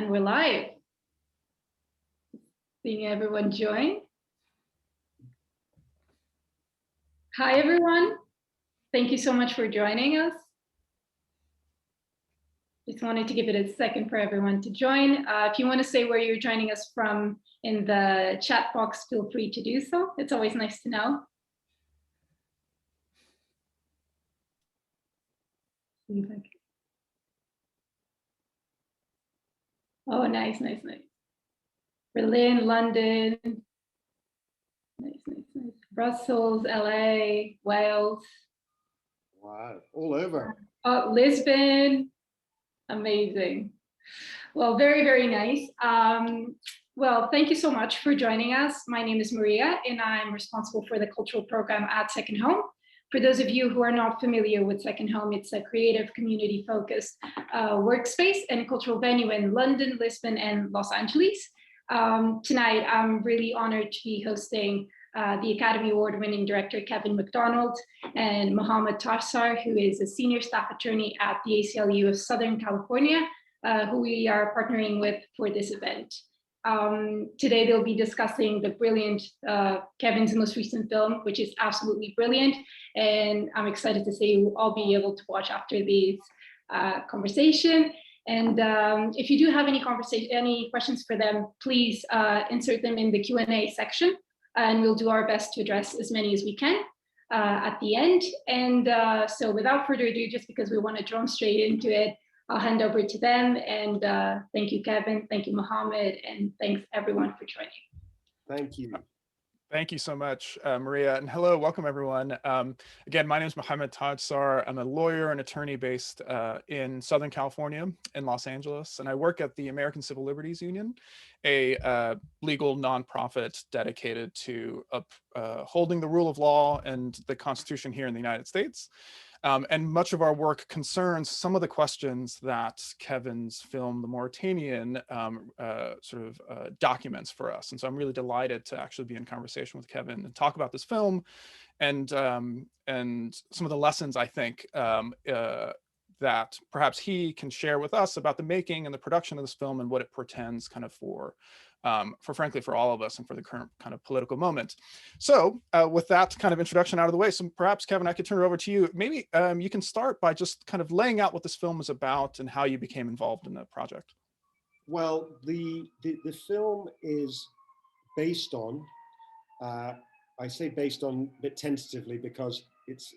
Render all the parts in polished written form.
And we're live. Seeing everyone join. Hi, everyone. Thank you so much for joining us. Just wanted to give it a second for everyone to join. If you want to say where you're joining us from in the chat box, feel free to do so. It's always nice to know. Oh, nice. Berlin, London, nice. Brussels, LA, Wales. Wow, all over. Lisbon, amazing. Well, very, very nice. Well, thank you so much for joining us. My name is Maria, and I'm responsible for the cultural program at Second Home. For those of you who are not familiar with Second Home, it's a creative, community-focused workspace and cultural venue in London, Lisbon, and Los Angeles. Tonight, I'm really honored to be hosting the Academy Award-winning director Kevin Macdonald and Mohammad Tajsar, who is a senior staff attorney at the ACLU of Southern California, who we are partnering with for this event. Today, they'll be discussing the brilliant Kevin's most recent film, which is absolutely brilliant, and I'm excited to say you'll all be able to watch after these conversation. And if you do have any questions for them, please insert them in the Q&A section, and we'll do our best to address as many as we can at the end. And so without further ado, just because we want to jump straight into it, I'll hand over to them. And thank you, Kevin. Thank you, Mohammed. And thanks everyone for joining. Thank you. Thank you so much, Maria, and hello, welcome everyone. Again, my name is Mohammad Tajsar. I'm a lawyer and attorney based in Southern California, in Los Angeles, and I work at the American Civil Liberties Union, a legal nonprofit dedicated to upholding the rule of law and the Constitution here in the United States. And much of our work concerns some of the questions that Kevin's film, The Mauritanian, documents for us. And so I'm really delighted to actually be in conversation with Kevin and talk about this film and some of the lessons I think that perhaps he can share with us about the making and the production of this film and what it portends kind of for frankly, for all of us and for the current kind of political moment. So with that kind of introduction out of the way, so perhaps, Kevin, I could turn it over to you. Maybe you can start by just kind of laying out what this film is about and how you became involved in the project. Well, the film is based on, I say based on a bit tentatively because it's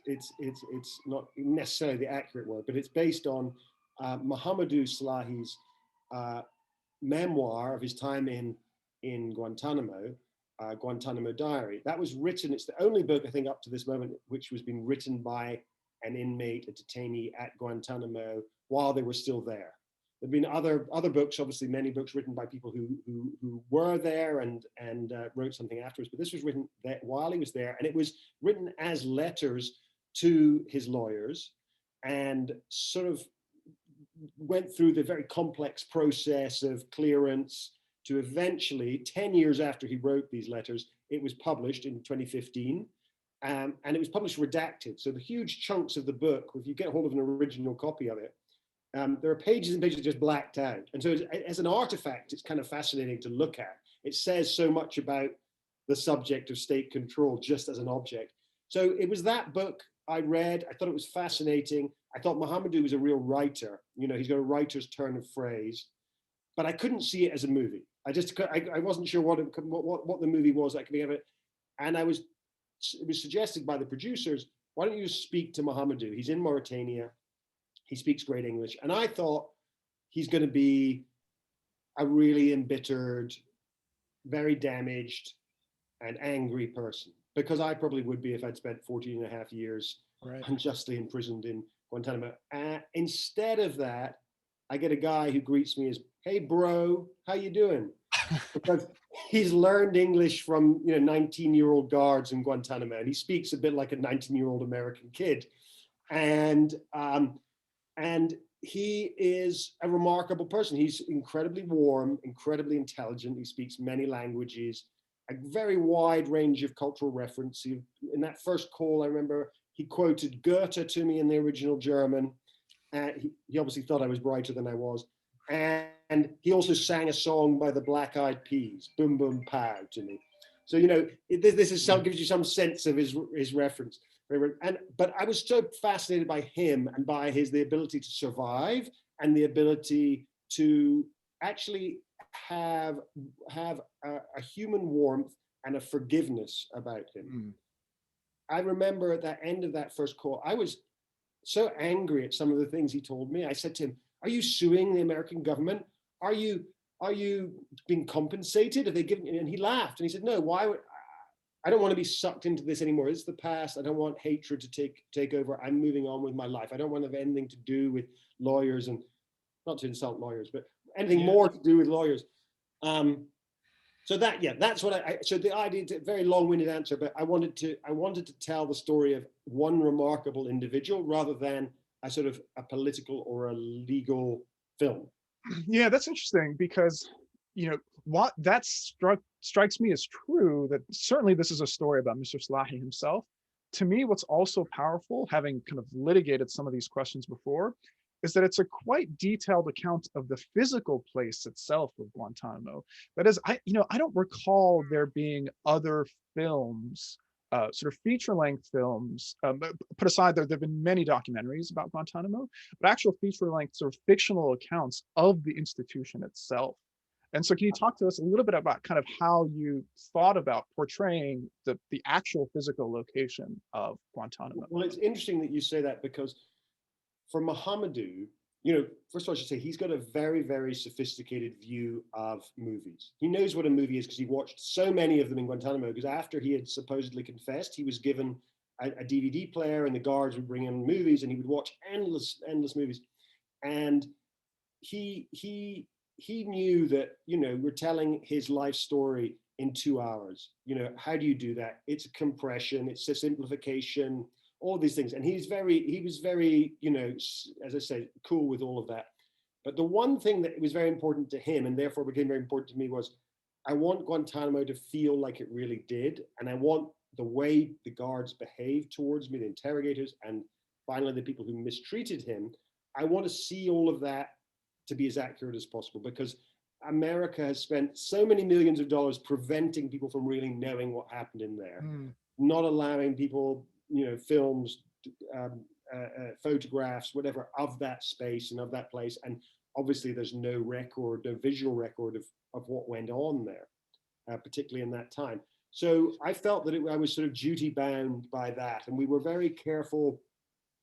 not necessarily the accurate word, but it's based on Mohamedou Slahi's memoir of his time in Guantanamo, Guantanamo Diary. That was written, it's the only book I think up to this moment which was being written by an inmate, a detainee at Guantanamo while they were still there. There've been other books, obviously many books written by people who were there and wrote something afterwards, but this was written while he was there, and it was written as letters to his lawyers and sort of went through the very complex process of clearance to eventually, 10 years after he wrote these letters, it was published in 2015, and it was published redacted. So the huge chunks of the book, if you get hold of an original copy of it, there are pages and pages just blacked out. And so as an artifact, it's kind of fascinating to look at. It says so much about the subject of state control just as an object. So it was that book I read. I thought it was fascinating. I thought Mohamedou was a real writer. You know, he's got a writer's turn of phrase, but I couldn't see it as a movie. I wasn't sure what the movie was that could be of it. And it was suggested by the producers, why don't you speak to Mohamedou? He's in Mauritania. He speaks great English. And I thought he's going to be a really embittered, very damaged and angry person, because I probably would be if I'd spent 14 and a half years unjustly imprisoned in Guantanamo. Instead of that, I get a guy who greets me as, "Hey bro, how you doing?" Because he's learned English from 19-year-old guards in Guantanamo, and he speaks a bit like a 19-year-old American kid. And he is a remarkable person. He's incredibly warm, incredibly intelligent. He speaks many languages, a very wide range of cultural reference. In that first call, I remember he quoted Goethe to me in the original German. He obviously thought I was brighter than I was. And he also sang a song by the Black Eyed Peas, Boom Boom Pow, to me. So, you know, this is gives you some sense of his reference. But I was so fascinated by him and by the ability to survive and the ability to actually have a human warmth and a forgiveness about him. I remember at the end of that first call, I was so angry at some of the things he told me. I said to him, "Are you suing the American government? Are you being compensated? Are they giving?" And he laughed and he said, "No, why would I don't want to be sucked into this anymore. It's the past. I don't want hatred to take over. I'm moving on with my life. I don't want to have anything to do with lawyers, and not to insult lawyers, but anything more to do with lawyers." So that's what so the idea, very long-winded answer, but I wanted to tell the story of one remarkable individual rather than a sort of a political or a legal film. Yeah, that's interesting because, you know, what that strikes me as true, that certainly this is a story about Mr. Slahi himself. To me, what's also powerful, having kind of litigated some of these questions before, is that it's a quite detailed account of the physical place itself of Guantanamo. That is, I don't recall there being other films, sort of feature-length films, put aside there have been many documentaries about Guantanamo, but actual feature-length sort of fictional accounts of the institution itself. And so can you talk to us a little bit about kind of how you thought about portraying the actual physical location of Guantanamo? Well, it's interesting that you say that, because for Mohamedou, you know, first of all, I should say he's got a very, very sophisticated view of movies. He knows what a movie is because he watched so many of them in Guantanamo, because after he had supposedly confessed, he was given a DVD player and the guards would bring in movies and he would watch endless movies. And he knew that, you know, we're telling his life story in 2 hours. You know, how do you do that? It's a compression, it's a simplification, all these things. And he was very, you know, as I say, cool with all of that. But the one thing that was very important to him, and therefore became very important to me, was I want Guantanamo to feel like it really did. And I want the way the guards behaved towards me, the interrogators, and finally the people who mistreated him. I want to see all of that to be as accurate as possible, because America has spent so many millions of dollars preventing people from really knowing what happened in there, not allowing people, you know, films, photographs, whatever, of that space and of that place. And obviously there's no visual record of what went on there, particularly in that time. So I felt that I was sort of duty bound by that. And we were very careful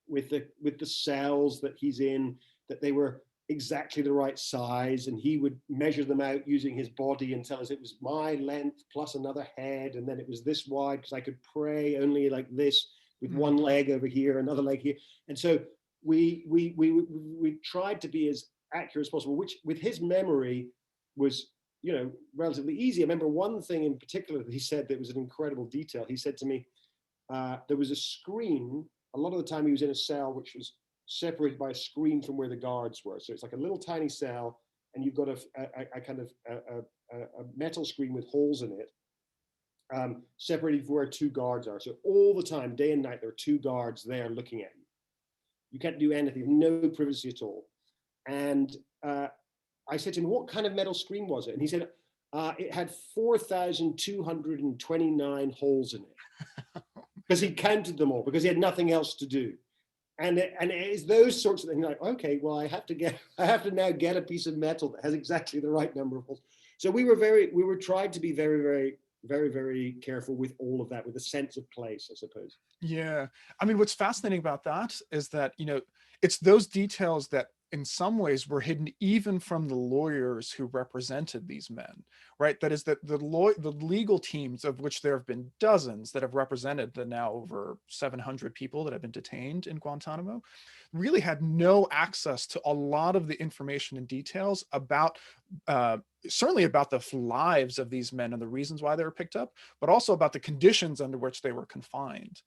with the cells that he's in, that they were exactly the right size, and he would measure them out using his body and tell us it was my length plus another head, and then it was this wide because I could pray only like this with one leg over here, another leg here. And so we tried to be as accurate as possible, which with his memory was, you know, relatively easy. I remember one thing in particular that he said that was an incredible detail. He said to me, there was a screen, a lot of the time he was in a cell which was separated by a screen from where the guards were. So it's like a little tiny cell, and you've got a kind of a metal screen with holes in it, separated from where two guards are. So all the time, day and night, there are two guards there looking at you. You can't do anything, no privacy at all. And I said to him, what kind of metal screen was it? And he said, it had 4,229 holes in it, because he counted them all, because he had nothing else to do. And it's those sorts of things, like, okay, well, I have to now get a piece of metal that has exactly the right number of holes. So we were trying to be very, very, very, very careful with all of that, with a sense of place, I suppose. Yeah. I mean, what's fascinating about that is that, you know, it's those details that in some ways were hidden even from the lawyers who represented these men, right? That is that the legal teams, of which there have been dozens that have represented the now over 700 people that have been detained in Guantanamo, really had no access to a lot of the information and details about, certainly about the lives of these men and the reasons why they were picked up, but also about the conditions under which they were confined.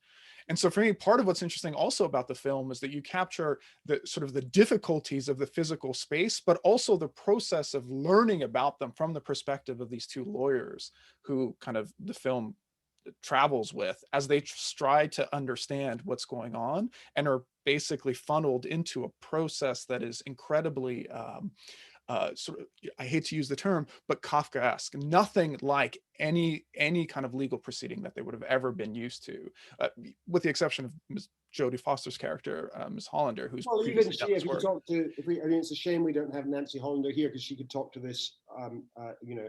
And so for me, part of what's interesting also about the film is that you capture the sort of the difficulties of the physical space, but also the process of learning about them from the perspective of these two lawyers who kind of the film travels with as they try to understand what's going on, and are basically funneled into a process that is incredibly sort of, I hate to use the term, but Kafkaesque, nothing like any kind of legal proceeding that they would have ever been used to, with the exception of Ms. Jodie Foster's character, Ms. Hollander, who's Well, even previously she, done if this we could work. talk to, I mean, it's a shame we don't have Nancy Hollander here because she could talk to this, you know,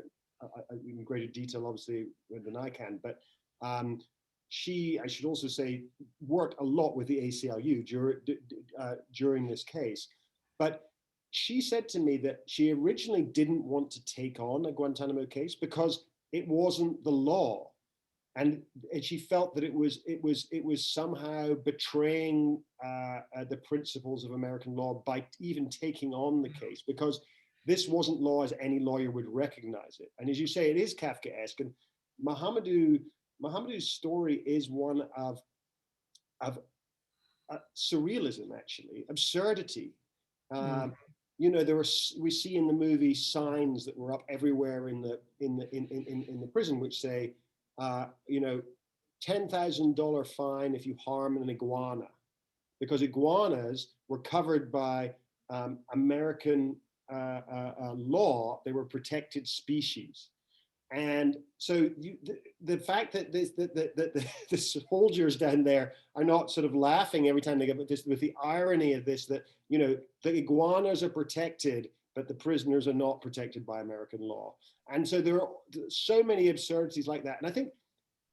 in greater detail, obviously, than I can. But she, I should also say, worked a lot with the ACLU during this case. But she said to me that she originally didn't want to take on a Guantanamo case because it wasn't the law. And she felt that it was somehow betraying the principles of American law by even taking on the case, because this wasn't law as any lawyer would recognize it. And as you say, it is Kafkaesque. And Mohamedou's story is one of surrealism, actually, absurdity. You know, we see in the movie signs that were up everywhere in the prison, which say, you know, $10,000 fine if you harm an iguana, because iguanas were covered by American law. They were protected species. And so the fact that the soldiers down there are not sort of laughing every time they get this, with the irony of this, that, you know, the iguanas are protected, but the prisoners are not protected by American law. And so there are so many absurdities like that. And I think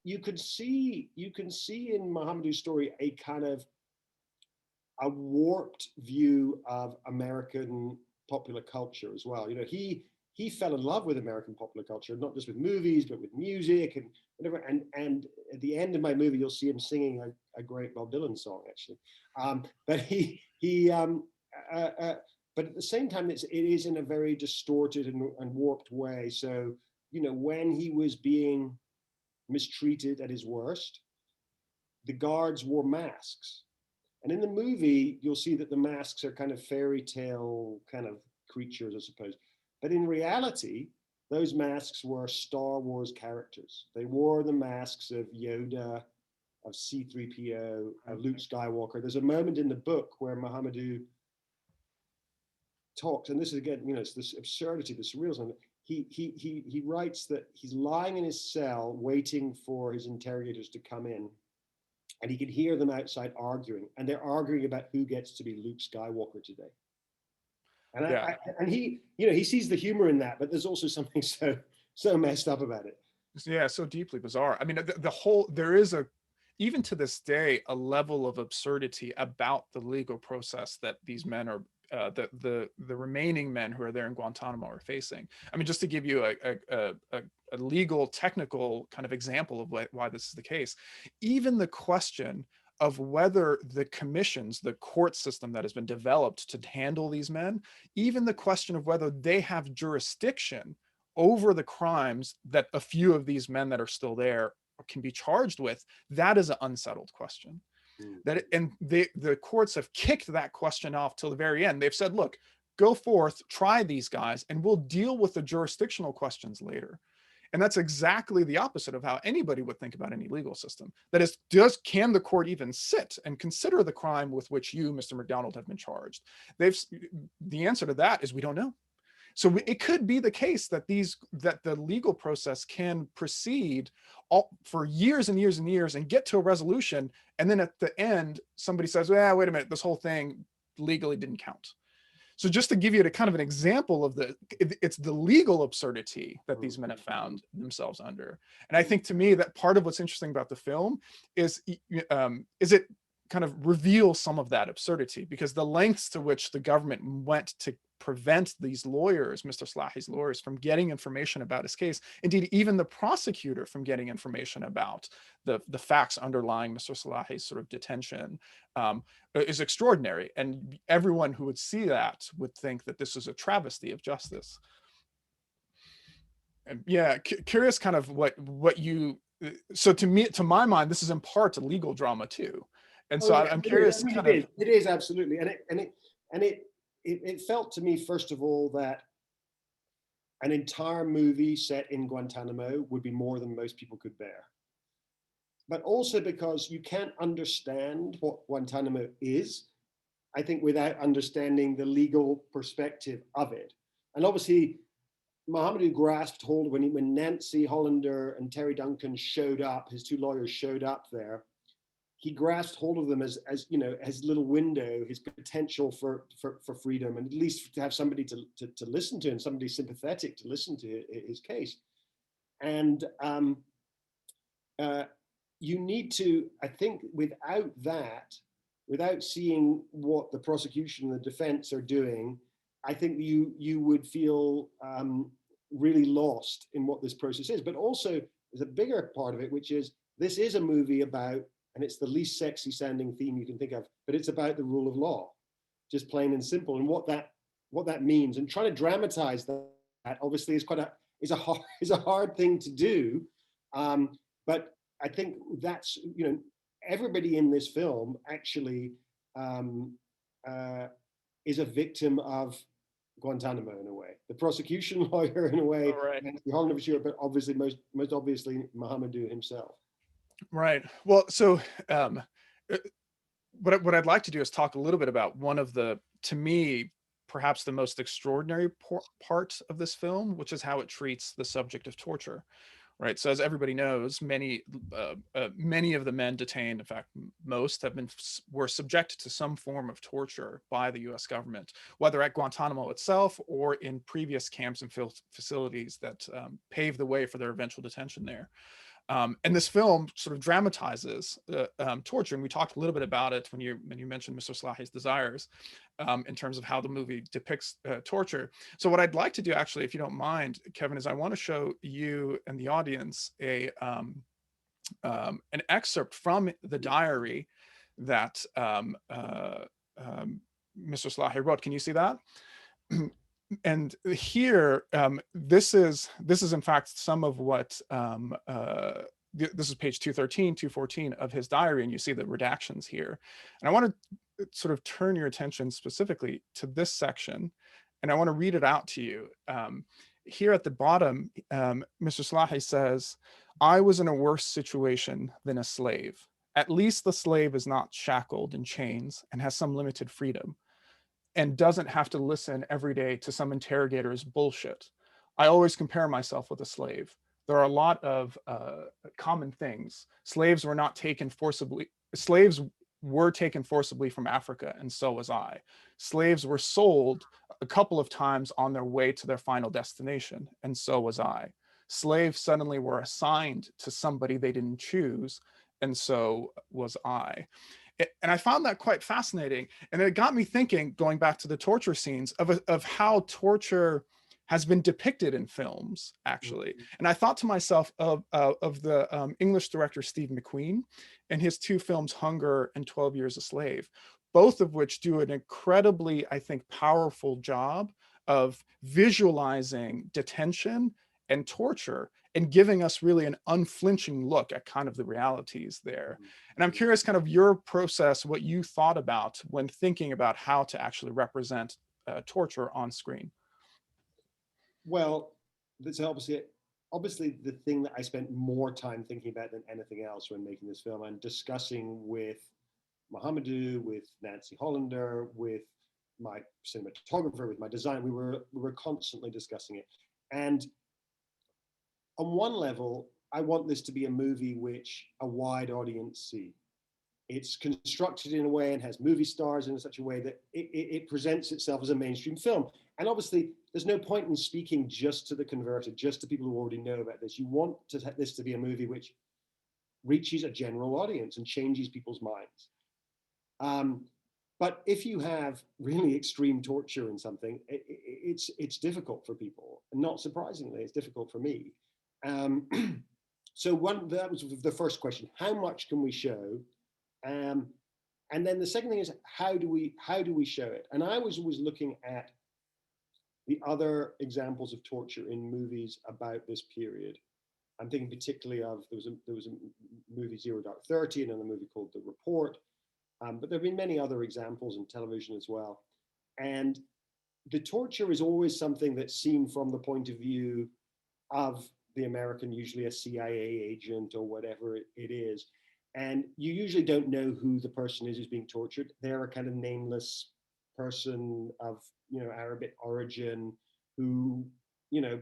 you can see in Mohamedou's story a kind of a warped view of American popular culture as well. You know, he fell in love with American popular culture, not just with movies, but with music and whatever. And at the end of my movie, you'll see him singing a great Bob Dylan song, actually. But at the same time, it is in a very distorted and warped way. So, you know, when he was being mistreated at his worst, the guards wore masks. And in the movie, you'll see that the masks are kind of fairy tale kind of creatures, I suppose. But in reality, those masks were Star Wars characters. They wore the masks of Yoda, of C-3PO, of Luke Skywalker. There's a moment in the book where Mohamedou talks, and this is, again, you know, it's this absurdity, this surrealism. He writes that he's lying in his cell waiting for his interrogators to come in, and he can hear them outside arguing, and they're arguing about who gets to be Luke Skywalker today. And Yeah. and he, you know, he sees the humor in that, but there's also something so messed up about it. Yeah, so deeply bizarre. I mean, the whole, there is even to this day, a level of absurdity about the legal process that these men are, the remaining men who are there in Guantanamo are facing. I mean, just to give you a legal, technical kind of example of why this is the case, even the question of whether the commissions, the court system that has been developed to handle these men, even the question of whether they have jurisdiction over the crimes that a few of these men that are still there can be charged with, that is an unsettled question. And the courts have kicked that question off till the very end. They've said, look, go forth, try these guys, and we'll deal with the jurisdictional questions later. And that's exactly the opposite of how anybody would think about any legal system. That is, can the court even sit and consider the crime with which you, Mr. Macdonald, have been charged? The answer to that is we don't know. So it could be the case that the legal process can proceed for years and years and years and get to a resolution, and then at the end somebody says, well, wait a minute, this whole thing legally didn't count. So just to give you a kind of an example of it's the legal absurdity that these men have found themselves under. And I think, to me, that part of what's interesting about the film is it kind of reveals some of that absurdity, because the lengths to which the government went to prevent these lawyers, Mr. Slahi's lawyers, from getting information about his case, indeed even the prosecutor from getting information about the facts underlying Mr. Slahi's sort of detention, is extraordinary. And everyone who would see that would think that this is a travesty of justice. And yeah, curious kind of what you, so to my mind, this is in part a legal drama too. And so I'm curious. It is absolutely, and it felt to me, first of all, that an entire movie set in Guantanamo would be more than most people could bear. But also because you can't understand what Guantanamo is, I think, without understanding the legal perspective of it. And obviously, Mohamedou grasped hold when Nancy Hollander and Terry Duncan showed up, his two lawyers showed up there. He grasped hold of them as you know, his little window, his potential for freedom, and at least to have somebody to listen to, and somebody sympathetic to listen to his case. And you need to, I think, without that, without seeing what the prosecution and the defense are doing, I think you would feel really lost in what this process is. But also, there's a bigger part of it, which is this is a movie about, and it's the least sexy sounding theme you can think of, but it's about the rule of law, just plain and simple, and what that means. And trying to dramatize that obviously is a hard thing to do. But I think that's, you know, everybody in this film actually is a victim of Guantanamo in a way. The prosecution lawyer in a way, Right. Nancy Hollander for sure, but obviously most obviously Mohamedou himself. Right. Well, so what I'd like to do is talk a little bit about one of the, to me, perhaps the most extraordinary part of this film, which is how it treats the subject of torture. Right. So as everybody knows, many of the men detained, in fact, most were subjected to some form of torture by the U.S. government, whether at Guantanamo itself or in previous camps and facilities that paved the way for their eventual detention there. And this film sort of dramatizes torture, and we talked a little bit about it when you mentioned Mr. Slahi's desires, in terms of how the movie depicts torture. So what I'd like to do, actually, if you don't mind, Kevin, is I want to show you and the audience an excerpt from the diary that Mr. Slahi wrote. Can you see that? And here, this is in fact some of what, this is page 213, 214 of his diary, and you see the redactions here. And I want to sort of turn your attention specifically to this section, and I want to read it out to you. Here at the bottom, Mr. Slahi says, "I was in a worse situation than a slave. At least the slave is not shackled in chains and has some limited freedom, and doesn't have to listen every day to some interrogator's bullshit. I always compare myself with a slave. There are a lot of common things. Slaves were taken forcibly from Africa, and so was I. Slaves were sold a couple of times on their way to their final destination, and so was I. Slaves suddenly were assigned to somebody they didn't choose, and so was I." And I found that quite fascinating. And it got me thinking, going back to the torture scenes, of how torture has been depicted in films, actually. And I thought to myself of the English director Steve McQueen and his two films, Hunger and 12 Years a Slave, both of which do an incredibly, I think, powerful job of visualizing detention and torture and giving us really an unflinching look at kind of the realities there. And I'm curious kind of your process, what you thought about when thinking about how to actually represent torture on screen. Well, that's obviously the thing that I spent more time thinking about than anything else when making this film and discussing with Mohamedou, with Nancy Hollander, with my cinematographer, with my design. We were constantly discussing it. And on one level, I want this to be a movie which a wide audience see. It's constructed in a way and has movie stars in such a way that it presents itself as a mainstream film. And obviously, there's no point in speaking just to the converted, just to people who already know about this. You want this to be a movie which reaches a general audience and changes people's minds. But if you have really extreme torture in something, it's difficult for people. And not surprisingly, it's difficult for me. So that was the first question: how much can we show? And then the second thing is how do we show it? And I was always looking at the other examples of torture in movies about this period. I'm thinking particularly of there was a movie Zero Dark 30 and another movie called The Report. But there have been many other examples in television as well. And the torture is always something that's seen from the point of view of the American, usually a CIA agent or whatever it is. And you usually don't know who the person is who's being tortured. They're a kind of nameless person of, Arabic origin who, you know,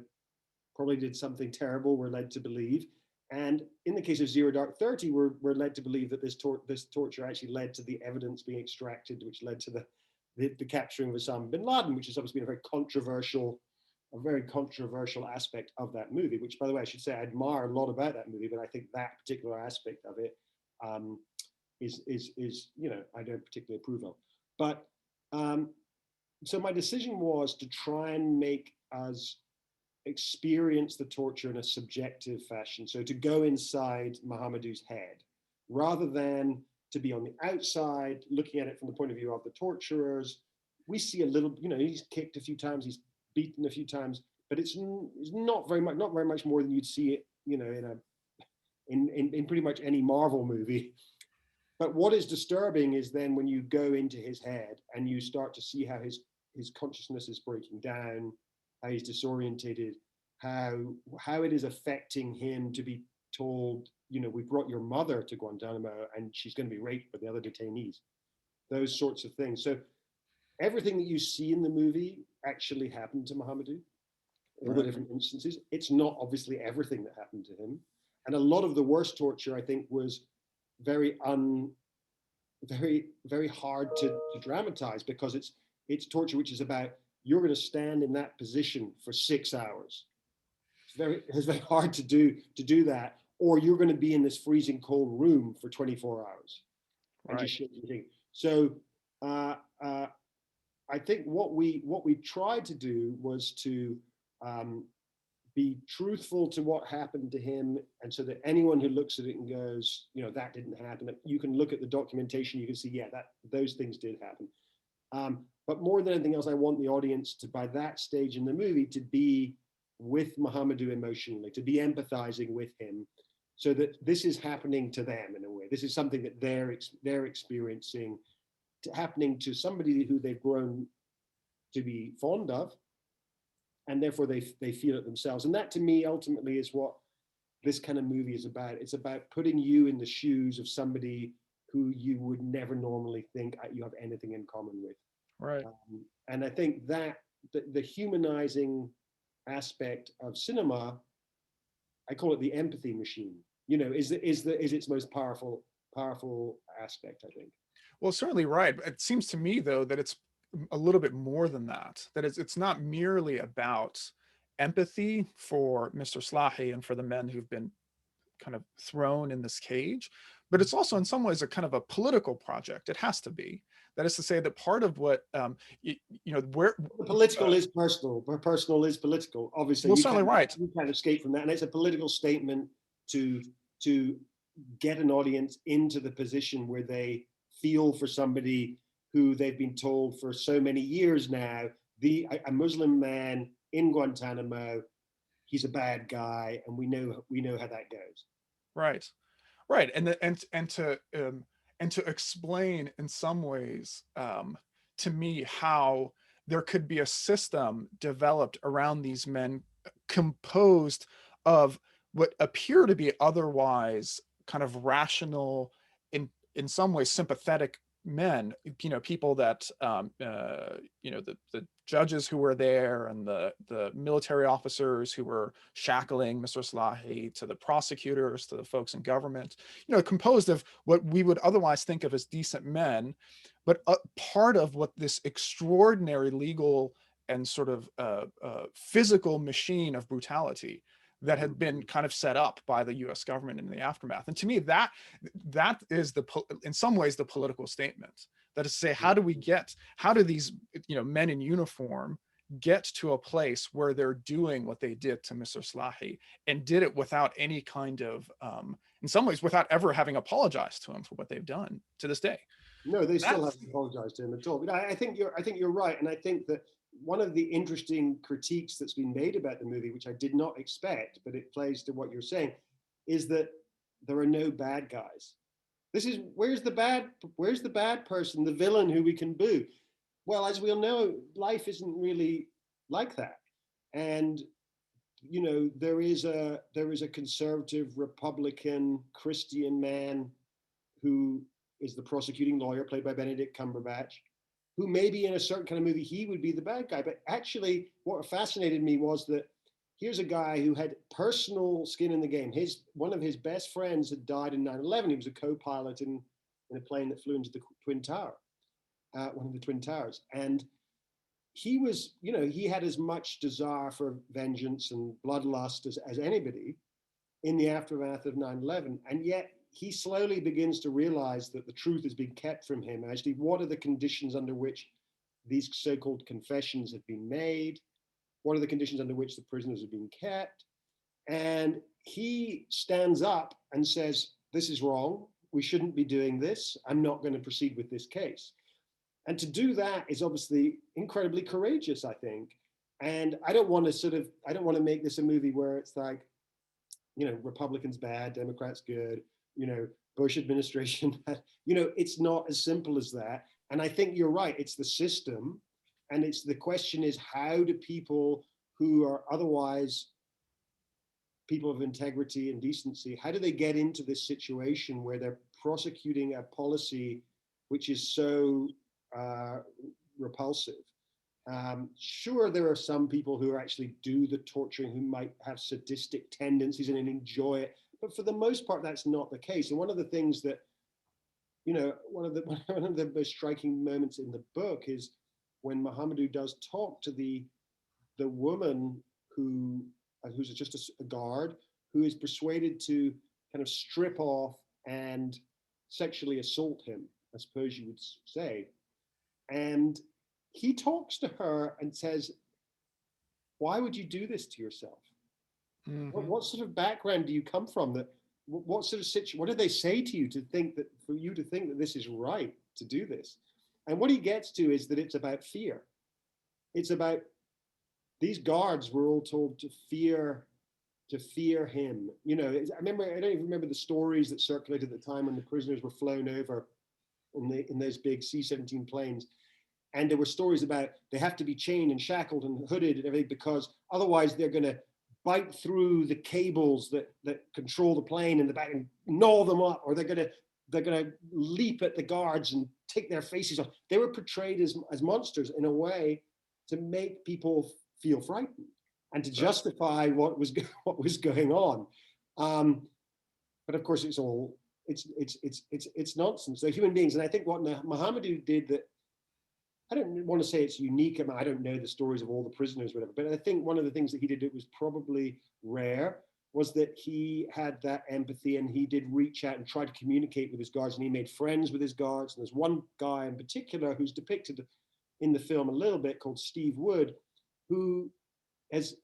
probably did something terrible, we're led to believe. And in the case of Zero Dark 30, we're led to believe that this torture actually led to the evidence being extracted, which led to the capturing of Osama bin Laden, which has obviously been a very controversial aspect of that movie, which, by the way, I should say I admire a lot about that movie, but I think that particular aspect of it is, you know, I don't particularly approve of. But so my decision was to try and make us experience the torture in a subjective fashion. So to go inside Mohamedou's head, rather than to be on the outside, looking at it from the point of view of the torturers. We see a little, you know, he's kicked a few times, he's beaten a few times, but it's not very much more than you'd see it, you know, in pretty much any Marvel movie. But what is disturbing is then when you go into his head and you start to see how his consciousness is breaking down, how he's disorientated, how it is affecting him to be told, you know, we brought your mother to Guantanamo and she's going to be raped by the other detainees. Those sorts of things. So everything that you see in the movie actually happened to Mohamedou, all the different instances. It's not obviously everything that happened to him. And a lot of the worst torture, I think, was very hard to dramatize, because it's torture which is about, you're going to stand in that position for 6 hours. It's very hard to do that, or you're going to be in this freezing cold room for 24 hours and just shaking. So I think what we tried to do was to be truthful to what happened to him, and so that anyone who looks at it and goes, you know, that didn't happen, you can look at the documentation, you can see, yeah, those things did happen. But more than anything else, I want the audience to, by that stage in the movie, to be with Mohamedou emotionally, to be empathizing with him, so that this is happening to them in a way. This is something that they're experiencing, happening to somebody who they've grown to be fond of, and therefore they feel it themselves. And that, to me, ultimately is what this kind of movie is about. It's about putting you in the shoes of somebody who you would never normally think you have anything in common with. Right. And I think that the humanizing aspect of cinema, I call it the empathy machine, you know, is its most powerful aspect, I think. Well, certainly right. It seems to me, though, that it's a little bit more than that. That it's not merely about empathy for Mr. Slahi and for the men who've been kind of thrown in this cage, but it's also in some ways a kind of a political project. It has to be. That is to say that part of what, you know, where the political is personal, where personal is political. Obviously, well, certainly right. You can't escape from that, and it's a political statement to get an audience into the position where they feel for somebody who they've been told for so many years now, a Muslim man in Guantanamo, he's a bad guy, and we know how that goes. Right, and to explain in some ways to me how there could be a system developed around these men composed of what appear to be otherwise kind of rational, in some ways sympathetic men, you know, people that you know, the judges who were there, and the military officers who were shackling Mr. Slahi, to the prosecutors, to the folks in government, you know, composed of what we would otherwise think of as decent men, but part of what this extraordinary legal and sort of physical machine of brutality that had been kind of set up by the U.S. government in the aftermath. And to me, that is in some ways the political statement. That is to say, how do these, you know, men in uniform get to a place where they're doing what they did to Mr. Slahi, and did it without any kind of, in some ways, without ever having apologized to him for what they've done to this day. No, they still haven't apologized to him at all. But I think you're right, and I think that one of the interesting critiques that's been made about the movie, which I did not expect, but it plays to what you're saying, is that there are no bad guys. This is, where's the bad person, the villain who we can boo? Well, as we all know, life isn't really like that. And, you know, there is a conservative, Republican, Christian man who is the prosecuting lawyer, played by Benedict Cumberbatch, who maybe in a certain kind of movie, he would be the bad guy. But actually, what fascinated me was that here's a guy who had personal skin in the game. One of his best friends had died in 9/11. He was a co-pilot in a plane that flew into the Twin Tower, one of the Twin Towers. And he was, he had as much desire for vengeance and bloodlust as anybody in the aftermath of 9/11. And yet he slowly begins to realize that the truth is being kept from him. Actually, what are the conditions under which these so-called confessions have been made? What are the conditions under which the prisoners are being kept? And he stands up and says, this is wrong. We shouldn't be doing this. I'm not going to proceed with this case. And to do that is obviously incredibly courageous, I think. And I don't want to make this a movie where it's like, Republicans bad, Democrats good, Bush administration, it's not as simple as that. And I think you're right. It's the system. And the question is, how do people who are otherwise people of integrity and decency, how do they get into this situation where they're prosecuting a policy which is so repulsive? Sure, there are some people who actually do the torturing who might have sadistic tendencies and enjoy it, but for the most part, that's not the case. And one of the things that, one of the most striking moments in the book is when Mohamedou does talk to the woman who's just a guard, who is persuaded to kind of strip off and sexually assault him, I suppose you would say. And he talks to her and says, why would you do this to yourself? Mm-hmm. What sort of background do you come from? What sort of situation, what did they say to you for you to think that this is right to do this? And what he gets to is that it's about fear. It's about, these guards were all told to fear him. I don't even remember the stories that circulated at the time when the prisoners were flown over in those big C-17 planes. And there were stories about they have to be chained and shackled and hooded and everything, because otherwise they're going to bite through the cables that control the plane in the back and gnaw them up, or they're going to leap at the guards and take their faces off. They were portrayed as monsters in a way to make people feel frightened and to justify what was going on. But of course, it's nonsense. They're human beings, and I think what Mohamedou did that, I don't want to say it's unique. I don't know the stories of all the prisoners, whatever, but I think one of the things that he did that was probably rare was that he had that empathy, and he did reach out and try to communicate with his guards, and he made friends with his guards. And there's one guy in particular who's depicted in the film a little bit, called Steve Wood, who he's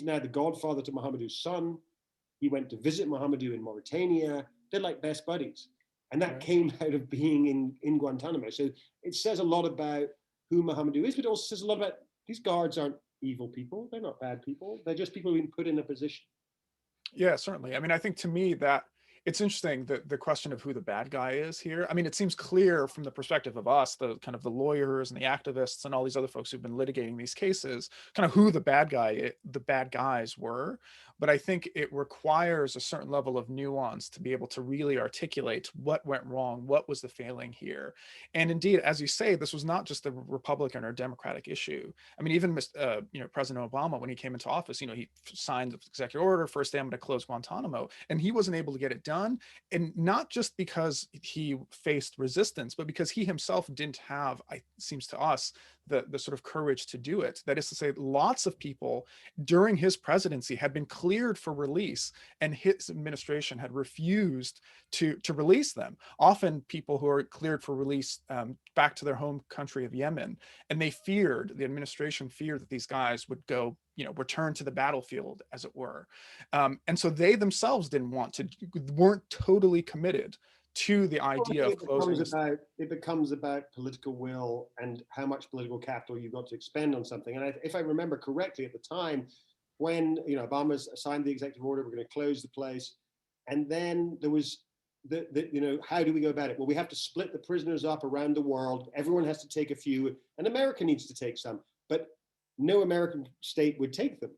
now the godfather to Mohamedou's son. He went to visit Mohamedou in Mauritania. They're like best buddies. And that came out of being in Guantanamo. So it says a lot about who Mohamedou is, but it also says a lot about these guards aren't evil people. They're not bad people. They're just people who've been put in a position. Yeah, certainly. I mean, I think to me that it's interesting that the question of who the bad guy is here. I mean, it seems clear from the perspective of us, the kind of the lawyers and the activists and all these other folks who've been litigating these cases, kind of who the bad guys were. But I think it requires a certain level of nuance to be able to really articulate what went wrong, what was the failing here. And indeed, as you say, this was not just a Republican or Democratic issue. I mean, even President Obama, when he came into office, he signed the executive order, first day I'm going to close Guantanamo, and he wasn't able to get it done. And not just because he faced resistance, but because he himself didn't have, it seems to us, the sort of courage to do it. That is to say, lots of people during his presidency had been cleared for release, and his administration had refused to release them. Often people who are cleared for release back to their home country of Yemen, and the administration feared that these guys would go, return to the battlefield, as it were. And so they themselves weren't totally committed to the idea of closing. It becomes about political will and how much political capital you've got to expend on something. And if I remember correctly, at the time when Obama signed the executive order, we're going to close the place, and then there was how do we go about it? Well, we have to split the prisoners up around the world. Everyone has to take a few, and America needs to take some, but no American state would take them.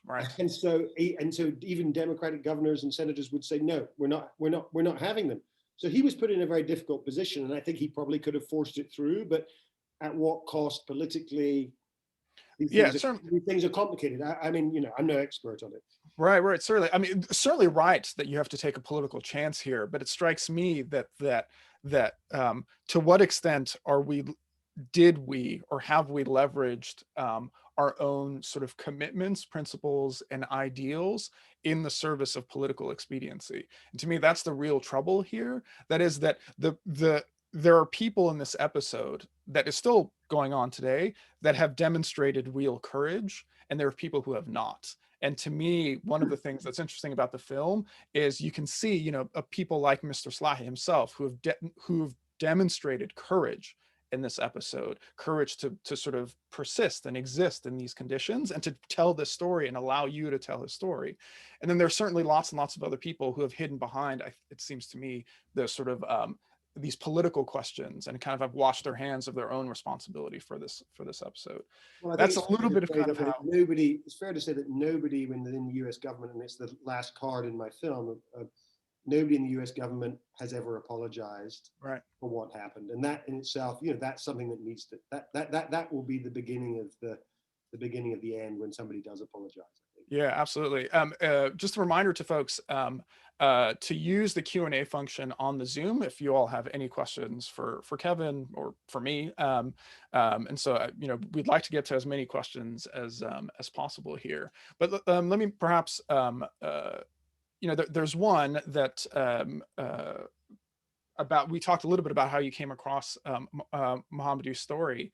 Right. And so even Democratic governors and senators would say, no, we're not having them. So he was put in a very difficult position, and I think he probably could have forced it through, but at what cost politically? These things are complicated. I mean, you know, I'm no expert on it. Right. Certainly. I mean, certainly right that you have to take a political chance here, but it strikes me that to what extent did we or have we leveraged our own sort of commitments, principles, and ideals in the service of political expediency? And to me, that's the real trouble here. That is that there are people in this episode that is still going on today that have demonstrated real courage, and there are people who have not. And to me, one of the things that's interesting about the film is you can see, you know, people like Mr. Slahi himself who've demonstrated courage in this episode, courage to sort of persist and exist in these conditions and to tell this story and allow you to tell his story. And then there's certainly lots and lots of other people who have hidden behind, it seems to me, the sort of these political questions and kind of have washed their hands of their own responsibility for this episode. Well, that's a little bit of kind of how nobody. It's fair to say that nobody within the U.S. government, and it's the last card in my film, nobody in the U.S. government has ever apologized for what happened, and that in itself, you know, that's something that needs to that will be the beginning of the end when somebody does apologize. I think. Yeah, absolutely. Just a reminder to folks to use the Q&A function on the Zoom if you all have any questions for Kevin or for me. And so, you know, we'd like to get to as many questions as possible here. But let me perhaps, you know, there's one that we talked a little bit about how you came across Mohamedou's story.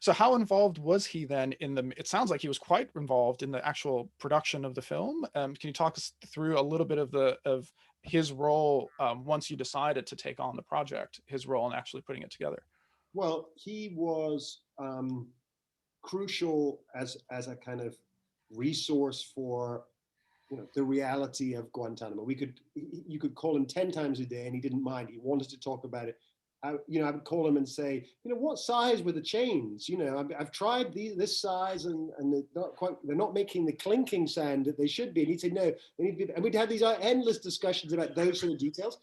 So how involved was he then it sounds like he was quite involved in the actual production of the film. Can you talk us through a little bit of his role once you decided to take on the project, his role in actually putting it together? Well, he was crucial as a kind of resource for, you know, the reality of Guantanamo. You could call him 10 times a day and he didn't mind. He wanted to talk about it. I would call him and say, you know, what size were the chains? You know, I've tried this size and they're not making the clinking sound that they should be. And he'd say, no, they need to be, and we'd have these endless discussions about those sort of details.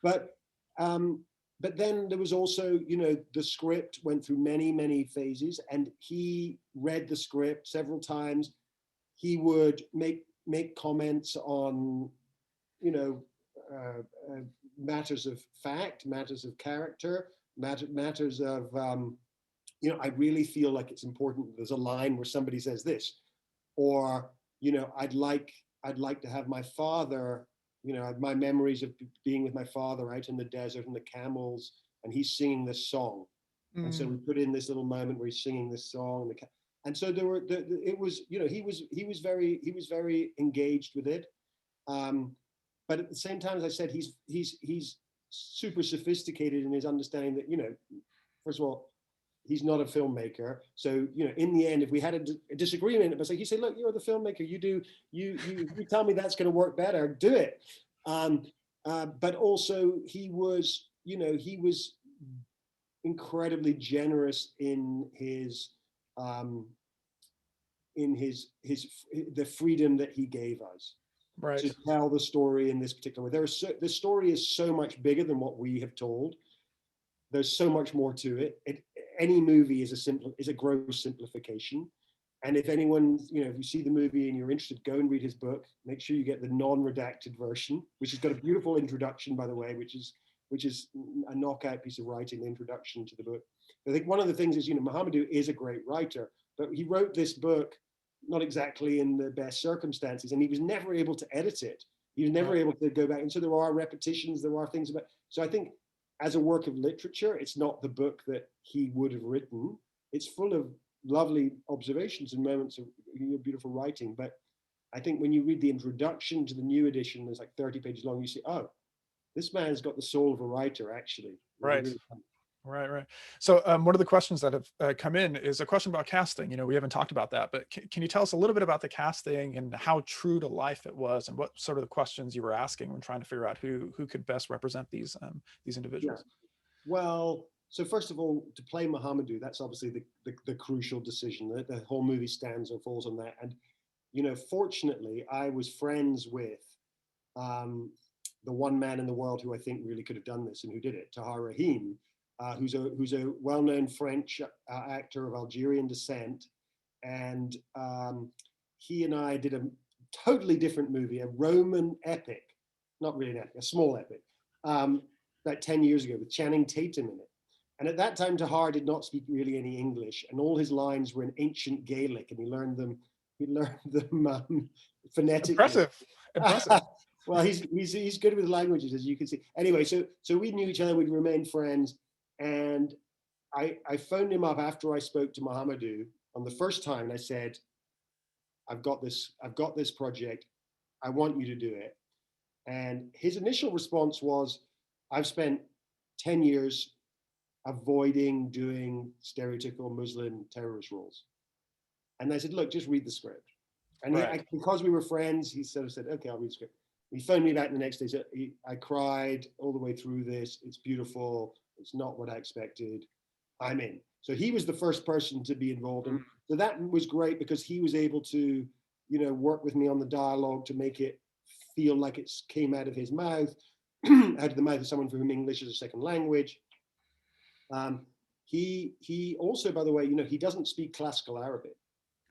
But then there was also, you know, the script went through many, many phases, and he read the script several times. He would make comments on, you know, matters of fact, matters of character, matters of, you know, I really feel like it's important. There's a line where somebody says this, or, you know, I'd like to have my father, you know, my memories of being with my father out in the desert and the camels, and he's singing this song. And so we put in this little moment where he's singing this song, and so it was, you know, he was very engaged with it. But at the same time, as I said, he's super sophisticated in his understanding that, you know, first of all, he's not a filmmaker. So, you know, in the end, if we had a disagreement, but he said, look, you're the filmmaker. You tell me that's going to work better. Do it. But also, he was incredibly generous in the freedom that he gave us. Right. To tell the story in this particular way. The story is so much bigger than what we have told. There's so much more to it. Any movie is a gross simplification. And if anyone, you know, if you see the movie and you're interested, go and read his book. Make sure you get the non-redacted version, which has got a beautiful introduction, by the way, which is a knockout piece of writing, the introduction to the book. I think one of the things is, you know, Mohamedou is a great writer, but he wrote this book not exactly in the best circumstances, and he was never able to edit it. He was never able to go back, and so there are repetitions, there are things about. So I think, as a work of literature, it's not the book that he would have written. It's full of lovely observations and moments of, you know, beautiful writing. But I think when you read the introduction to the new edition, there's like 30 pages long. You see, oh, this man's got the soul of a writer, actually. Right. Really. Right. So one of the questions that have come in is a question about casting. You know, we haven't talked about that, but can you tell us a little bit about the casting and how true to life it was, and what sort of the questions you were asking when trying to figure out who could best represent these individuals? Yeah. Well, so first of all, to play Mohamedou, that's obviously the crucial decision. The whole movie stands or falls on that. And, you know, fortunately, I was friends with the one man in the world who I think really could have done this and who did it, Tahar Rahim, who's a well-known French actor of Algerian descent. And he and I did a totally different movie, a Roman epic, not really an epic, a small epic, about 10 years ago with Channing Tatum in it. And at that time, Tahar did not speak really any English, and all his lines were in ancient Gaelic, and he learned them phonetically. Impressive. Well, he's good with languages, as you can see. Anyway, so we knew each other, we remained friends, and I phoned him up after I spoke to Mohamedou on the first time, and I said, I've got this project, I want you to do it. And his initial response was, I've spent 10 years avoiding doing stereotypical Muslim terrorist roles. And I said, look, just read the script. And right. because we were friends, he sort of said, okay, I'll read the script. He phoned me back the next day. So I cried all the way through this. It's beautiful. It's not what I expected. I'm in. So he was the first person to be involved. And so that was great because he was able to, work with me on the dialogue to make it feel like it came out of his mouth, out of the mouth of someone for whom English is a second language. He also, by the way, he doesn't speak classical Arabic.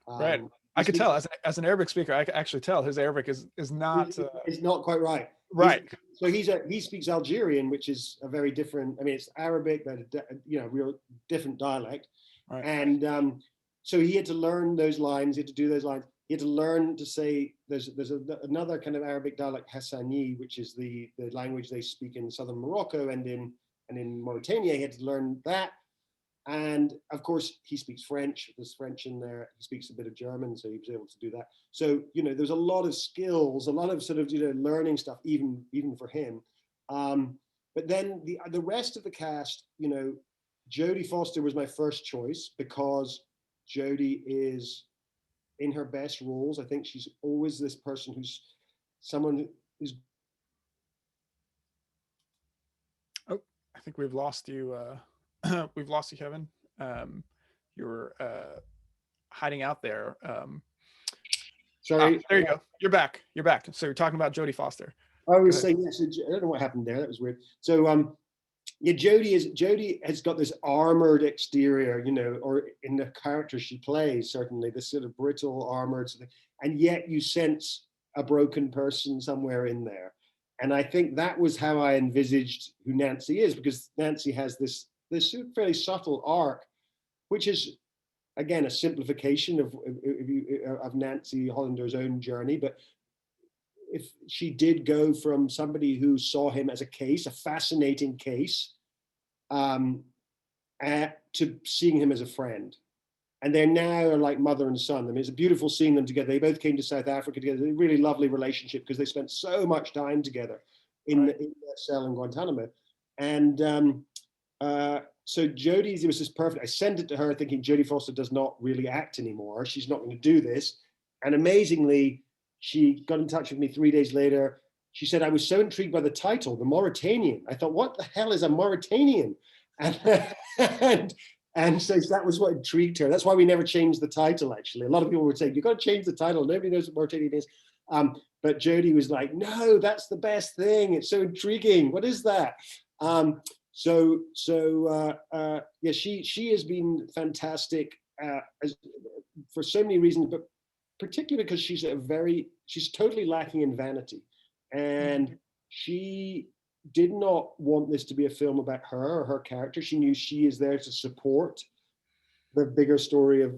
Right. I could tell as an Arabic speaker, I could actually tell his Arabic is not. It's not quite right. Right. So he speaks Algerian, which is a very different. I mean, it's Arabic, but real different dialect. Right. And so he had to learn those lines. He had to do those lines. He had to learn to say. There's another kind of Arabic dialect, Hassani, which is the language they speak in southern Morocco and in Mauritania. He had to learn that. And of course, he speaks French. There's French in there. He speaks a bit of German, so he was able to do that. So there's a lot of skills, a lot of sort of learning stuff, even for him. But then the rest of the cast, Jodie Foster was my first choice because Jodie is in her best roles. I think she's always this person who's someone who's. Oh, I think we've lost you. We've lost you, Kevin. You're hiding out there. Sorry. There you go. You're back. So you're talking about Jodie Foster. I was saying, yes, I don't know what happened there. That was weird. So, Jodie has got this armored exterior, or in the character she plays, certainly this sort of brittle, armored, and yet you sense a broken person somewhere in there. And I think that was how I envisaged who Nancy is, because Nancy has this fairly subtle arc, which is, again, a simplification of Nancy Hollander's own journey. But if she did go from somebody who saw him as a case, a fascinating case, to seeing him as a friend. And they're now like mother and son. I mean, it's beautiful seeing them together. They both came to South Africa together. A really lovely relationship because they spent so much time together in that cell in Guantanamo. And so Jodie's, it was just perfect. I sent it to her thinking Jodie Foster does not really act anymore. She's not going to do this. And amazingly, she got in touch with me 3 days later. She said, I was so intrigued by the title, The Mauritanian. I thought, what the hell is a Mauritanian? And so that was what intrigued her. That's why we never changed the title, actually. A lot of people were saying, you've got to change the title. Nobody knows what Mauritanian is. But Jodie was like, no, that's the best thing. It's so intriguing. What is that? She has been fantastic for so many reasons, but particularly because she's totally lacking in vanity. And she did not want this to be a film about her or her character. She knew she is there to support the bigger story of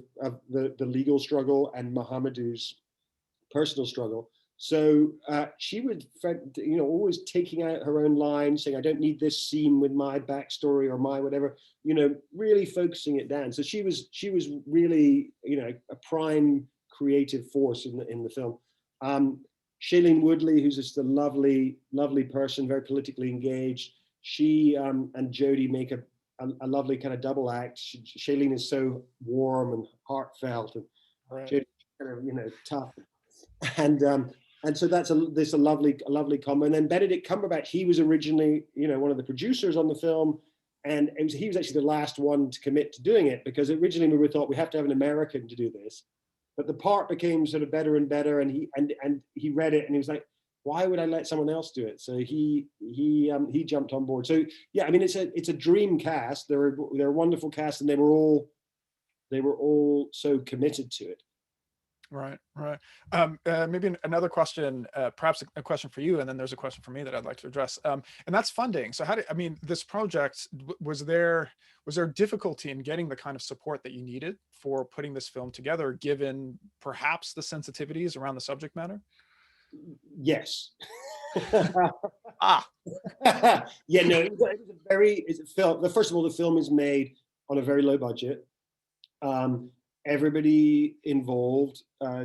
the legal struggle and Mohamedou's personal struggle. So she would, always taking out her own line, saying, I don't need this scene with my backstory or my whatever, really focusing it down. So she was really, a prime creative force in the film. Shailene Woodley, who's just a lovely, lovely person, very politically engaged. She and Jodie make a lovely kind of double act. Shailene is so warm and heartfelt, and Jodie's kind of, tough. And so that's a lovely combo. And then Benedict Cumberbatch, he was originally, one of the producers on the film, and he was actually the last one to commit to doing it, because originally we thought we have to have an American to do this. But the part became sort of better and better, and he read it and he was like, why would I let someone else do it? So he jumped on board. So yeah, I mean, it's a dream cast. They're a wonderful cast, and they were all so committed to it. Right. Maybe another question, perhaps a question for you, and then there's a question for me that I'd like to address, and that's funding. So this project, was there difficulty in getting the kind of support that you needed for putting this film together, given perhaps the sensitivities around the subject matter? Yes. Yeah, no, it's a film. First of all, the film is made on a very low budget. Everybody involved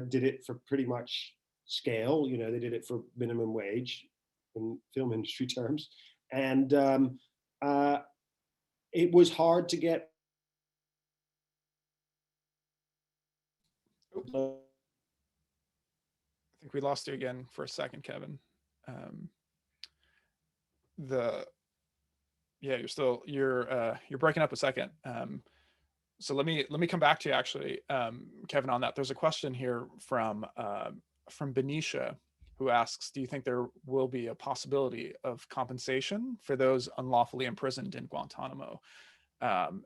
did it for pretty much scale. You know, they did it for minimum wage in film industry terms, and it was hard to get. I think we lost you again for a second, Kevin. You're breaking up a second. So let me come back to you, actually, Kevin, on that. There's a question here from Benicia, who asks, do you think there will be a possibility of compensation for those unlawfully imprisoned in Guantanamo? And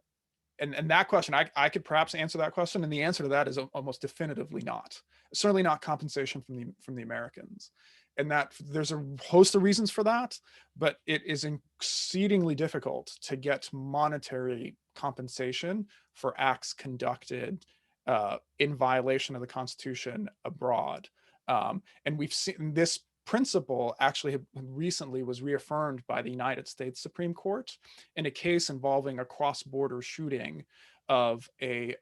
that question, I could perhaps answer that question, and the answer to that is almost definitively not. Certainly not compensation from the Americans. And that there's a host of reasons for that, but it is exceedingly difficult to get monetary compensation for acts conducted in violation of the Constitution abroad. And we've seen this principle actually recently was reaffirmed by the United States Supreme Court in a case involving a cross-border shooting of a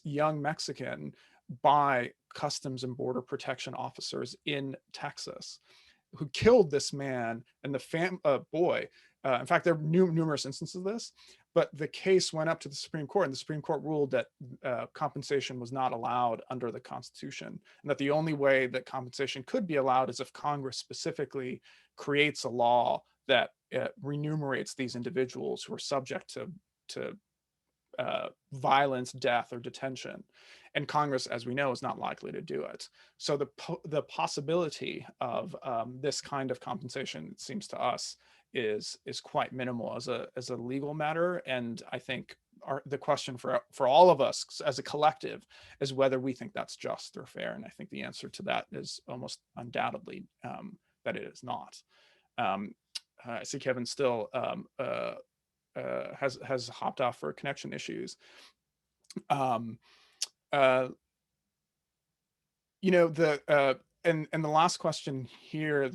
young Mexican by Customs and Border Protection officers in Texas, who killed this man and the boy. In fact, there are numerous instances of this, but the case went up to the Supreme Court, and the Supreme Court ruled that compensation was not allowed under the Constitution, and that the only way that compensation could be allowed is if Congress specifically creates a law that remunerates these individuals who are subject to violence, death, or detention. And Congress, as we know, is not likely to do it. So the possibility of this kind of compensation, it seems to us, is quite minimal as a legal matter. And I think the question for all of us as a collective is whether we think that's just or fair. And I think the answer to that is almost undoubtedly that it is not. I see Kevin still has hopped off for connection issues. You know, and the last question here,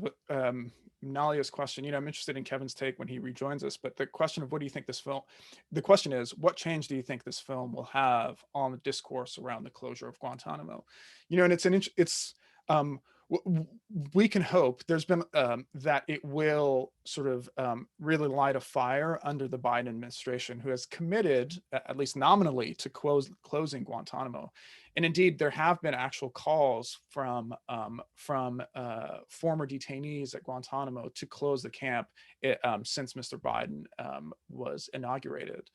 Nalia's question, you know, I'm interested in Kevin's take when he rejoins us, but the question of what do you think the question is, what change do you think this film will have on the discourse around the closure of Guantanamo? You know, and we can hope there's been that it will sort of really light a fire under the Biden administration, who has committed, at least nominally, to closing Guantanamo. And indeed, there have been actual calls from former detainees at Guantanamo to close the camp since Mr. Biden was inaugurated.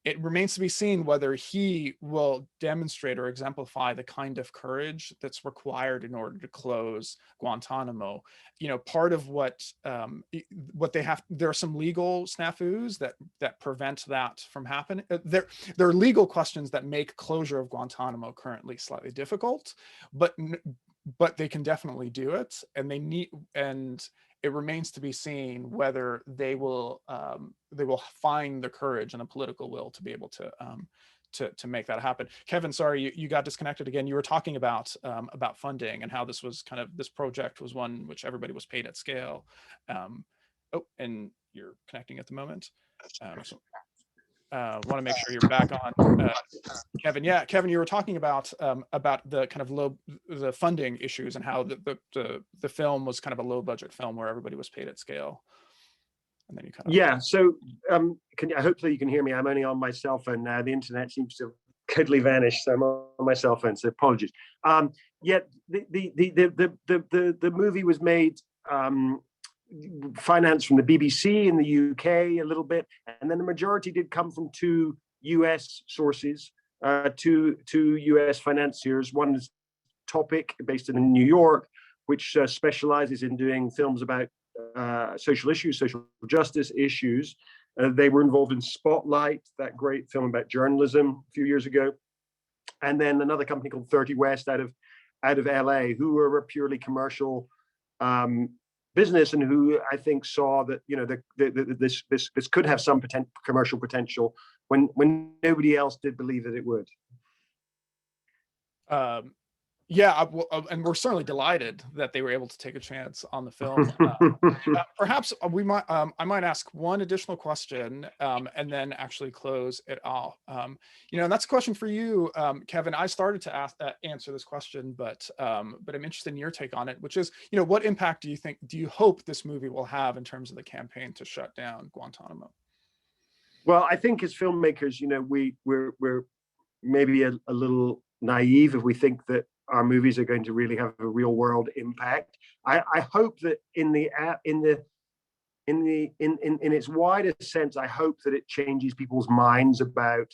It remains to be seen whether he will demonstrate or exemplify the kind of courage that's required in order to close Guantanamo. You know, part of what they have, there are some legal snafus that prevent that from happening. There are legal questions that make closure of Guantanamo currently slightly difficult, but they can definitely do it, and it remains to be seen whether they will find the courage and the political will to be able to make that happen. Kevin, sorry, you got disconnected again. You were talking about funding and how this project was one which everybody was paid at scale. And you're connecting at the moment. Want to make sure you're back on, Kevin. Yeah, Kevin, you were talking about the kind of the funding issues and how the film was kind of a low budget film where everybody was paid at scale. And then you kind of So hopefully you can hear me. I'm only on my cell phone now. The internet seems to have totally vanished, so I'm on my cell phone. So apologies. The movie was made. Financed from the BBC in the UK a little bit, and then the majority did come from two US sources, two US financiers. One is Topic, based in New York, which specializes in doing films about social issues, social justice issues. They were involved in Spotlight, that great film about journalism a few years ago. And then another company called 30 West out of LA, who were a purely commercial business, and who I think saw that, you know, this could have some commercial potential when nobody else did believe that it would. Yeah, and we're certainly delighted that they were able to take a chance on the film. Perhaps we might, I might ask one additional question, and then actually close it all. You know, and that's a question for you, Kevin. I started to answer this question, but I'm interested in your take on it, which is, you know, what impact do you hope this movie will have in terms of the campaign to shut down Guantanamo? Well, I think as filmmakers, you know, we're maybe a little naive if we think that our movies are going to really have a real world impact. I hope that in its widest sense, I hope that it changes people's minds about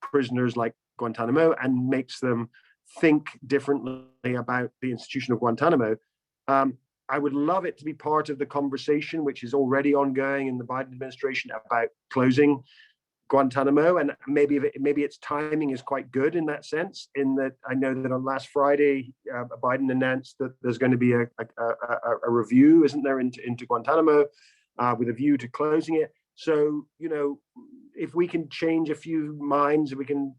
prisoners like Guantanamo and makes them think differently about the institution of Guantanamo. I would love it to be part of the conversation, which is already ongoing in the Biden administration, about closing Guantanamo, and maybe its timing is quite good in that sense. In that, I know that on last Friday, Biden announced that there's going to be a review, isn't there, into Guantanamo, with a view to closing it. So, you know, if we can change a few minds, we can,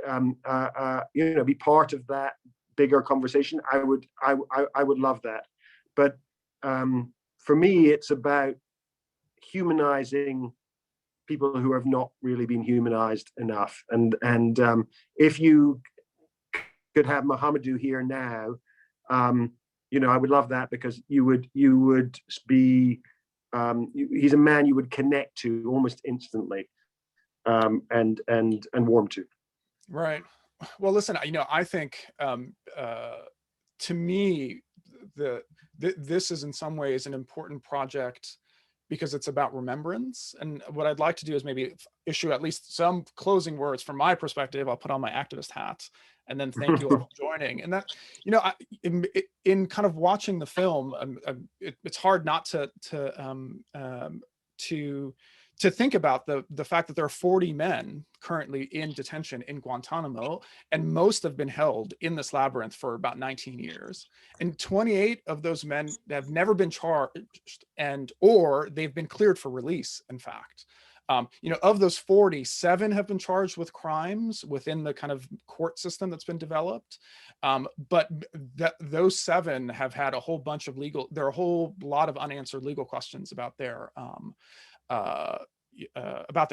you know, be part of that bigger conversation. I would love that. But for me, it's about humanizing people who have not really been humanized enough. And if you could have Mohamedou here now, you know, I would love that, because you would be, he's a man you would connect to almost instantly, and warm to. Right. Well, listen, you know, I think to me, this is in some ways an important project, because it's about remembrance. And what I'd like to do is maybe issue at least some closing words from my perspective. I'll put on my activist hat, and then thank you all for joining. And that, you know, in kind of watching the film, it's hard not to think about the fact that there are 40 men currently in detention in Guantanamo, and most have been held in this labyrinth for about 19 years. And 28 of those men have never been charged, or they've been cleared for release, in fact. You know, of those 40, 7 have been charged with crimes within the kind of court system that's been developed. But those 7 have had a whole bunch of there are a whole lot of unanswered legal questions about their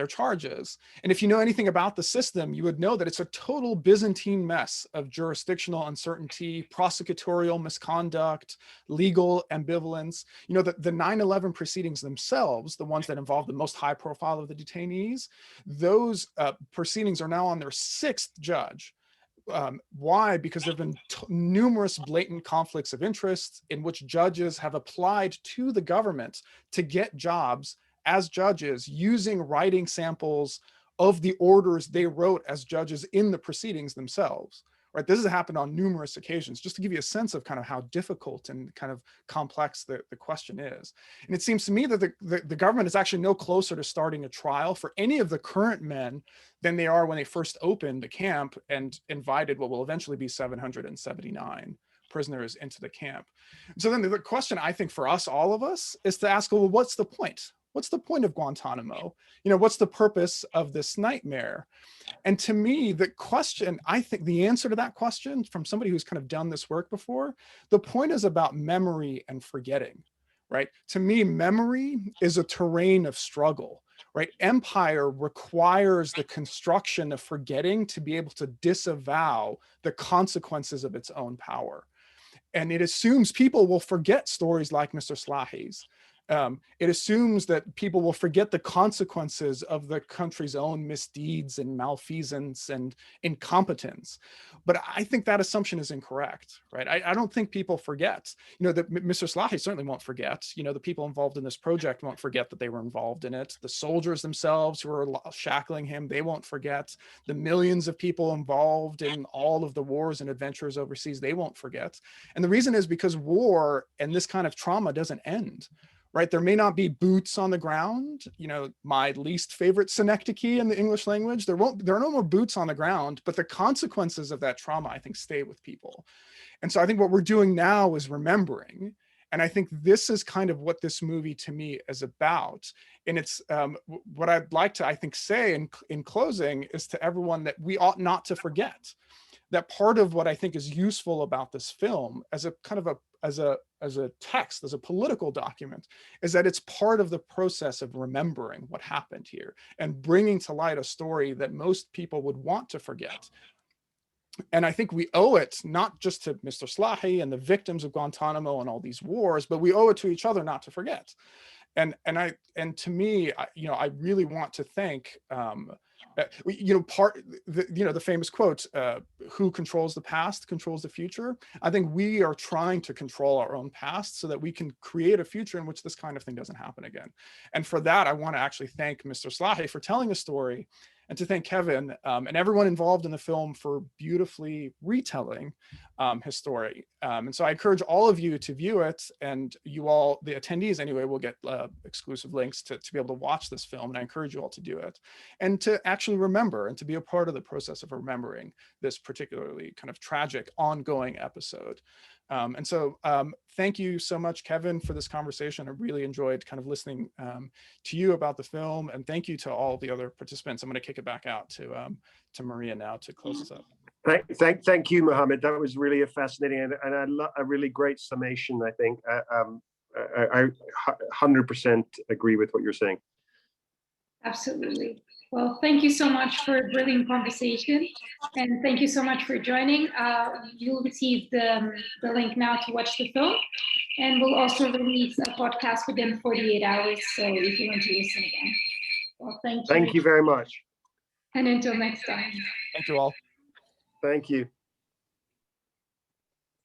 charges. And if you know anything about the system, you would know that it's a total Byzantine mess of jurisdictional uncertainty, prosecutorial misconduct, legal ambivalence. You know, the 9/11 proceedings themselves, the ones that involve the most high profile of the detainees, those proceedings are now on their 6th judge. Why? Because there have been numerous blatant conflicts of interest in which judges have applied to the government to get jobs as judges, using writing samples of the orders they wrote as judges in the proceedings themselves. Right? This has happened on numerous occasions, just to give you a sense of kind of how difficult and kind of complex the question is. And it seems to me that the government is actually no closer to starting a trial for any of the current men than they are when they first opened the camp and invited what will eventually be 779 prisoners into the camp. So then the question, I think, for us, all of us, is to ask, well, what's the point? What's the point of Guantanamo? You know, what's the purpose of this nightmare? And to me, the question, I think the answer to that question, from somebody who's kind of done this work before, the point is about memory and forgetting, right? To me, memory is a terrain of struggle, right? Empire requires the construction of forgetting to be able to disavow the consequences of its own power. And it assumes people will forget stories like Mr. Slahi's. It assumes that people will forget the consequences of the country's own misdeeds and malfeasance and incompetence. But I think that assumption is incorrect, right? I don't think people forget. You know, that Mr. Slahi certainly won't forget. You know, the people involved in this project won't forget that they were involved in it. The soldiers themselves who are shackling him, they won't forget. The millions of people involved in all of the wars and adventures overseas, they won't forget. And the reason is because war and this kind of trauma doesn't end. Right, there may not be boots on the ground. You know, my least favorite synecdoche in the English language. There are no more boots on the ground, but the consequences of that trauma, I think, stay with people. And so I think what we're doing now is remembering. And I think this is kind of what this movie to me is about. And it's what I'd like to, I think, say in closing is to everyone that we ought not to forget that part of what I think is useful about this film as a kind of as a text, as a political document, is that it's part of the process of remembering what happened here and bringing to light a story that most people would want to forget. And I think we owe it not just to Mr. Slahi and the victims of Guantanamo and all these wars, but we owe it to each other not to forget. And to me, you know, I really want to thank you know, the famous quote, who controls the past controls the future. I think we are trying to control our own past so that we can create a future in which this kind of thing doesn't happen again. And for that, I want to actually thank Mr. Slahi for telling a story, and to thank Kevin and everyone involved in the film for beautifully retelling his story. And so I encourage all of you to view it, and you all, the attendees anyway, will get exclusive links to be able to watch this film. And I encourage you all to do it and to actually remember and to be a part of the process of remembering this particularly kind of tragic ongoing episode. And so thank you so much, Kevin, for this conversation. I really enjoyed kind of listening to you about the film, and thank you to all the other participants. I'm going to kick it back out to Maria now to close us up. Thank you, Mohammed. That was really a fascinating and a really great summation, I think. I 100% agree with what you're saying. Absolutely. Well, thank you so much for a brilliant conversation. And thank you so much for joining. You'll receive the link now to watch the film. And we'll also release a podcast within 48 hours. So if you want to listen again. Well, thank you. Thank you very much. And until next time. Thank you all. Thank you.